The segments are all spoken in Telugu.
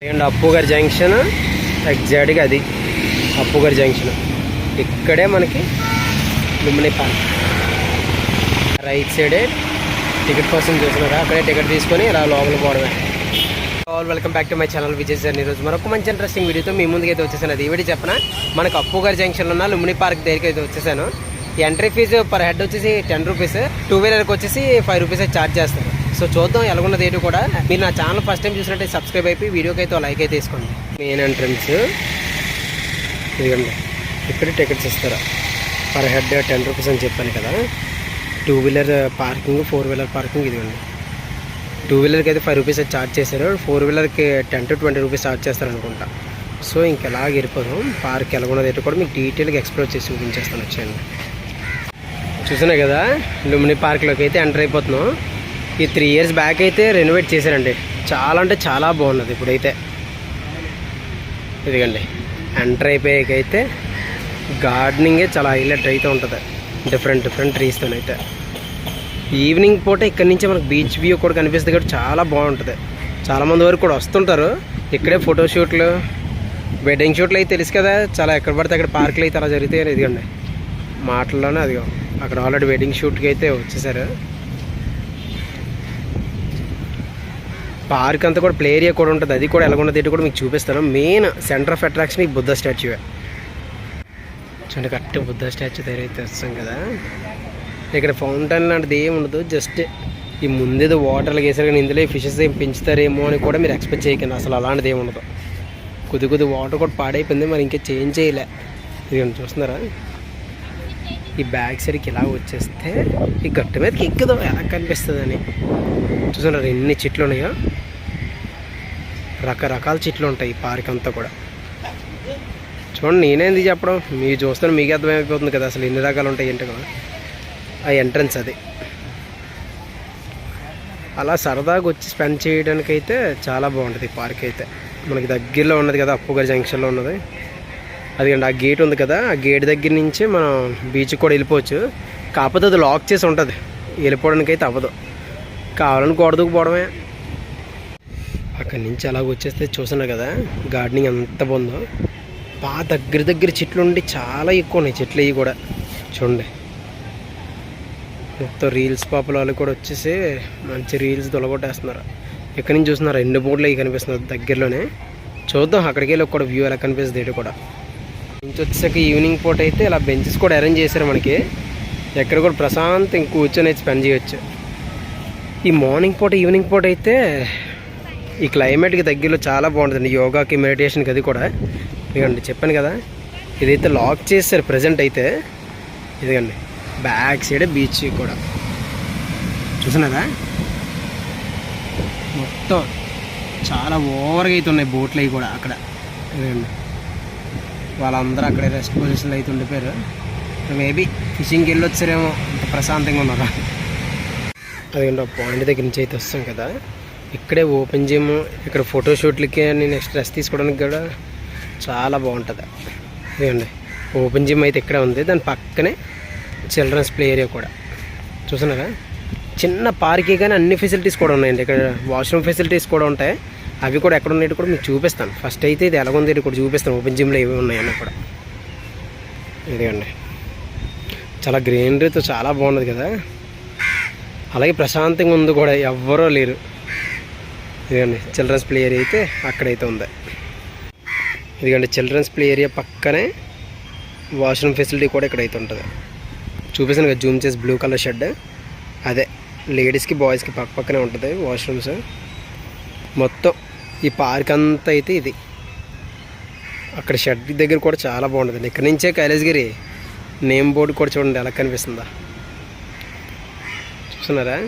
అండ్ అప్పుగారి జంక్షన్ ఎగ్జాక్ట్గా అది అప్పుగారి జంక్షన్. ఇక్కడే మనకి లుంబిని పార్క్ రైట్ సైడే టికెట్ కోసం చూస్తున్నారా, అక్కడే టికెట్ తీసుకొని ఇలా లోపల పోవడమే. Welcome back to my channel Vijay sir. ఈరోజు మరొక మంచి ఇంట్రెస్టింగ్ వీడియోతో మీ ముందుకు అయితే వచ్చేసాను. అది వీడియో చెప్పిన మనకు అప్పుగారి జంక్షన్లో ఉన్న లుంబిని పార్క్ దగ్గరికి అయితే వచ్చేసాను. ఎంట్రీ ఫీజు పర్ హెడ్ వచ్చేసి 10 రూపీస్, 2 వీలర్కి వచ్చేసి 5 రూపీస్ అయితే ఛార్జ్ చేస్తారు. సో చూద్దాం ఎలాగున్నది ఏంటి కూడా. మీరు నా ఛానల్ ఫస్ట్ టైం చూసినట్టే సబ్స్క్రైబ్ అయిపోయి వీడియోకి అయితే లైక్ అయితే తీసుకోండి. మెయిన్ ఎంట్రన్స్ ఇదిగండి, ఇక్కడ టికెట్స్ ఇస్తారా పర్ హెడ్ 10 రూపీస్ అని చెప్పాను కదా. 2 వీలర్ పార్కింగ్, 4 వీలర్ పార్కింగ్ ఇదిగండి. 2 వీలర్కి అయితే 5 రూపీస్ అయితే ఛార్జ్ చేశారు, 4 వీలర్కి 10 to 20 రూపీస్ ఛార్జ్ చేస్తారు అనుకుంటా. సో ఇంకెలాగ వెళ్ళిపోదాం. పార్క్ ఎలాగున్నది ఏంటి కూడా మీకు డీటెయిల్గా ఎక్స్ప్లోర్ చేసి చూపించేస్తాను. వచ్చేయండి, చూసినా కదా లుంబిని పార్క్లోకి అయితే ఎంటర్ అయిపోతున్నాం. ఈ 3 years బ్యాక్ అయితే రెనోవేట్ చేశారండి. చాలా అంటే చాలా బాగున్నది ఇప్పుడైతే. ఇదిగండి ఎంటర్ అయిపోయాకైతే గార్డెనింగే చాలా హైలైట్ అయితే ఉంటుంది, డిఫరెంట్ ట్రీస్తో అయితే. ఈవినింగ్ పూట ఇక్కడి నుంచి మనకు బీచ్ వ్యూ కూడా కనిపిస్తుంది కాబట్టి చాలా బాగుంటుంది. చాలామంది వరకు కూడా వస్తుంటారు ఇక్కడే ఫోటోషూట్లు, వెడ్డింగ్ షూట్లు అయితే తెలుసు కదా. చాలా ఎక్కడ పడితే అక్కడ పార్కులు అయితే అలా జరుగుతాయి. ఇదిగండి మాటల్లోనే అదిగో అక్కడ ఆల్రెడీ వెడ్డింగ్ షూట్కి అయితే వచ్చేసారు. పార్క్ అంతా కూడా ప్లే ఏరియా కూడా ఉంటుంది, అది కూడా ఎలాగున్నది ఏంటి కూడా మీకు చూపిస్తాను. మెయిన్ సెంటర్ ఆఫ్ అట్రాక్షన్ ఈ బుద్ధ స్టాచ్యూ. చూడండి కరెక్ట్ బుద్ధ స్టాచ్యూ దగ్గర అయితే వస్తాం కదా. ఇక్కడ ఫౌంటైన్ లాంటిది ఏమి ఉండదు, జస్ట్ ఈ ముందేదో వాటర్లు వేసారు కానీ ఇందులో ఫిషెస్ ఏం పెంచుతారేమో అని కూడా మీరు ఎక్స్పెక్ట్ చేయకండి. అసలు అలాంటిది ఏమి ఉండదు. కొద్ది వాటర్ కూడా పాడైపోయింది, మరి ఇంకా చేంజ్ చేయలే. ఇది చూస్తున్నారా, ఈ బ్యాక్ సైడ్కి ఇలా వచ్చేస్తే ఈ గట్టు మీదకి ఎక్కదో ఎలా కనిపిస్తుంది అని. చూస్తున్నారా ఎన్ని చెట్లు ఉన్నాయో, రకరకాల చెట్లు ఉంటాయి ఈ పార్క్ అంతా కూడా. చూడండి నేనేంది చెప్పడం, మీరు చూస్తాను మీకు అర్థమైపోతుంది కదా అసలు ఎన్ని రకాలు ఉంటాయి ఏంటి కదా. ఆ ఎంట్రన్స్ అది అలా సరదాగా వచ్చి స్పెండ్ చేయడానికి అయితే చాలా బాగుంటుంది ఈ పార్క్ అయితే. మనకి దగ్గరలో ఉన్నది కదా, అప్పుగారి జంక్షన్లో ఉన్నది. అదిగండి ఆ గేట్ ఉంది కదా, ఆ గేట్ దగ్గర నుంచి మనం బీచ్కి కూడా వెళ్ళిపోవచ్చు. కాకపోతే అది లాక్ చేసి ఉంటుంది, వెళ్ళిపోవడానికి అయితే అవ్వదు. కావాలని గోడదూకుపోవడమే. అక్కడి నుంచి అలాగ వచ్చేస్తే చూస్తున్నారు కదా గార్డెనింగ్ ఎంత బాగుందో. బాగా దగ్గర చెట్లు ఉండి చాలా ఎక్కువ ఉన్నాయి చెట్లు. ఇవి కూడా చూడండి మొత్తం రీల్స్ పాపల వాళ్ళు కూడా వచ్చేసి మంచి రీల్స్ తొలగొట్టేస్తున్నారు. ఎక్కడి నుంచి చూస్తున్నారు 2 బోర్డులు అవి కనిపిస్తున్నారు దగ్గరలోనే. చూద్దాం అక్కడికి వెళ్ళి కూడా వ్యూ ఎలా కనిపిస్తుంది ఏంటి కూడా. నుంచి వచ్చేసాక ఈవినింగ్ పూట అయితే ఇలా బెంచెస్ కూడా అరేంజ్ చేశారు మనకి. ఎక్కడ కూడా ప్రశాంతం కూర్చొని అయితే స్పెండ్ చేయొచ్చు. ఈ మార్నింగ్ పూట ఈవినింగ్ పూట అయితే ఈ క్లైమేట్కి దగ్గరలో చాలా బాగుంటుంది యోగాకి, మెడిటేషన్కి. అది కూడా ఇదిగండి చెప్పాను కదా, ఇదైతే లాక్ చేశారు ప్రజెంట్ అయితే. ఇదిగండి బ్యాక్ సైడ్ బీచ్ కూడా చూసినారా, మొత్తం చాలా ఓవర్గా అయితే ఉన్నాయి బోట్లు అవి కూడా అక్కడ. ఇదిగండి వాళ్ళందరూ అక్కడే రెస్ట్ పొజిషన్లో అయితే ఉండిపోయారు. మేబీ ఫిషింగ్కి వెళ్ళి వచ్చారేమో, అంత ప్రశాంతంగా ఉన్నారా. అదిగండి ఆ పాయింట్ దగ్గర నుంచి అయితే వస్తాం కదా, ఇక్కడే ఓపెన్ జిమ్, ఇక్కడ ఫోటోషూట్లకి నెక్స్ట్ రెస్ట్ తీసుకోవడానికి కూడా చాలా బాగుంటుంది. ఇదిగండి ఓపెన్ జిమ్ అయితే ఇక్కడే ఉంది, దాని పక్కనే చిల్డ్రన్స్ ప్లే ఏరియా కూడా. చూస్తున్నారా చిన్న పార్కే కానీ అన్ని ఫెసిలిటీస్ కూడా ఉన్నాయండి. ఇక్కడ వాష్రూమ్ ఫెసిలిటీస్ కూడా ఉంటాయి, అవి కూడా ఎక్కడ ఉన్నాయో కూడా మీకు చూపిస్తాను. ఫస్ట్ అయితే ఇది ఎలాగుంది ఇది కూడా చూపిస్తాను, ఓపెన్ జిమ్లో ఏవి ఉన్నాయన్న కూడా. ఇదిగండి చాలా గ్రీనరీతో చాలా బాగున్నది కదా, అలాగే ప్రశాంతంగా ఉంది కూడా, ఎవ్వరూ లేరు. ఇదిగండి చిల్డ్రన్స్ ప్లే ఏరియా అయితే అక్కడైతే ఉంది. ఇదిగండి చిల్డ్రన్స్ ప్లే ఏరియా పక్కనే వాష్రూమ్ ఫెసిలిటీ కూడా ఇక్కడైతే ఉంటుంది. చూపిస్తాను కదా జూమ్ చేసి, బ్లూ కలర్ షెడ్ అదే లేడీస్కి బాయ్స్కి పక్కనే ఉంటుంది వాష్రూమ్స్. మొత్తం ఈ పార్క్ అంతా అయితే ఇది. అక్కడ షెడ్ దగ్గర కూడా చాలా బాగుంటుంది. ఇక్కడ నుంచే కైలాసగిరి నేమ్ బోర్డు కూడా చూడండి ఎలా కనిపిస్తుందా. చూస్తున్నారా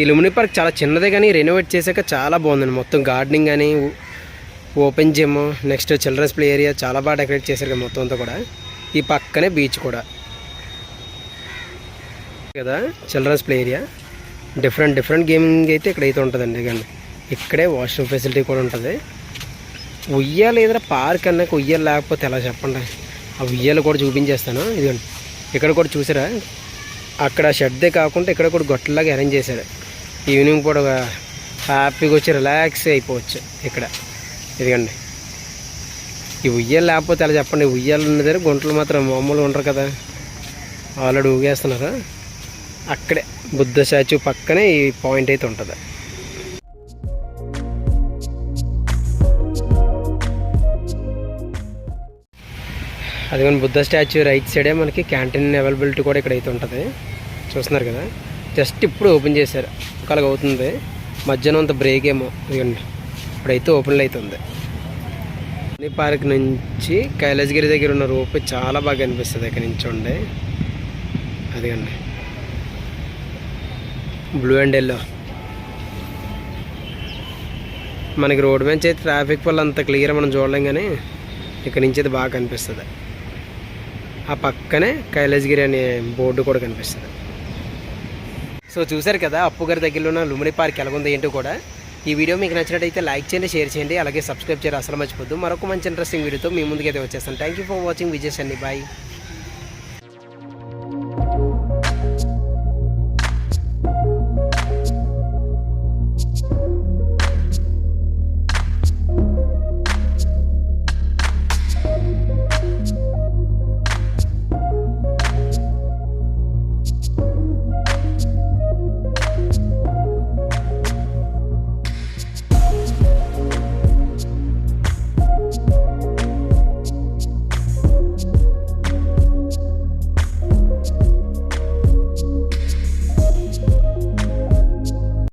ఈ లుంబిని పార్క్ చాలా చిన్నదే కానీ రెనోవేట్ చేశాక చాలా బాగుందండి. మొత్తం గార్డెనింగ్ కానీ, open gym, next childrens play area చాలా బాగా డెకరేట్ చేశారు కదా మొత్తం అంతా కూడా. ఈ పక్కనే బీచ్ కూడా కదా, childrens play area. Different gaming అయితే ఇక్కడైతే ఉంటుందండి. కానీ ఇక్కడే వాష్రూమ్ ఫెసిలిటీ కూడా ఉంటుంది. ఉయ్యాలు ఏదైనా పార్క్ అన్నాక ఉయ్యాలు లేకపోతే ఎలా చెప్పండి. ఆ ఉయ్యాలు కూడా చూపించేస్తాను. ఇదిగోండి ఇక్కడ కూడా చూసారా, అక్కడ షెడ్దే కాకుండా ఇక్కడ కూడా గొట్టలాగా అరేంజ్ చేశారు. ఈవినింగ్ పూట హ్యాపీగా వచ్చి రిలాక్స్ అయిపోవచ్చు ఇక్కడ. ఇదిగండి, ఈ ఉయ్యాలు లేకపోతే అలా చెప్పండి. ఉయ్యాలు ఉన్న దగ్గర గుంటలు మాత్రం మామూలు ఉండరు కదా, ఆల్రెడీ ఊగేస్తున్నారు. అక్కడే బుద్ధ స్టాచ్యూ పక్కనే ఈ పాయింట్ అయితే ఉంటుంది. అదిగోండి బుద్ధ స్టాచ్యూ రైట్ సైడే మనకి క్యాంటీన్ అవైలబిలిటీ కూడా ఇక్కడైతే ఉంటుంది. చూస్తున్నారు కదా, జస్ట్ ఇప్పుడు ఓపెన్ చేశారు, ఒకలాగా అవుతుంది. మధ్యాహ్నం అంత బ్రేక్ ఏమో. ఇదిగోండి ఇప్పుడైతే ఓపెన్లో అవుతుంది. అన్ని పార్క్ నుంచి కైలాసగిరి దగ్గర ఉన్న రోప్ చాలా బాగా అనిపిస్తుంది ఇక్కడ నుంచి ఉండే. అదిగండి బ్లూ అండ్ ఎల్లో. మనకి రోడ్డు మీద అయితే ట్రాఫిక్ వల్ల అంత క్లియర్ మనం చూడలేం, కానీ ఇక్కడ నుంచి అయితే బాగా కనిపిస్తుంది. ఆ పక్కనే కైలాసగిరి అనే బోర్డు కూడా కనిపిస్తుంది. సో చూసారు కదా అప్పు గారి దగ్గరలో ఉన్న లుంబిని పార్క్ ఎలాగుందో ఏంటో కూడా. ఈ వీడియో మీకు నచ్చినట్టయితే లైక్ చేయండి, షేర్ చేయండి, అలాగే సబ్స్క్రైబ్ చేయడం అసలు మర్చిపోద్దు. మరొక మంచి ఇంట్రెస్టింగ్ వీడియోతో మీ ముందుకైతే వచ్చేస్తాను. Thank you for watching Vijay Sunny. Bye.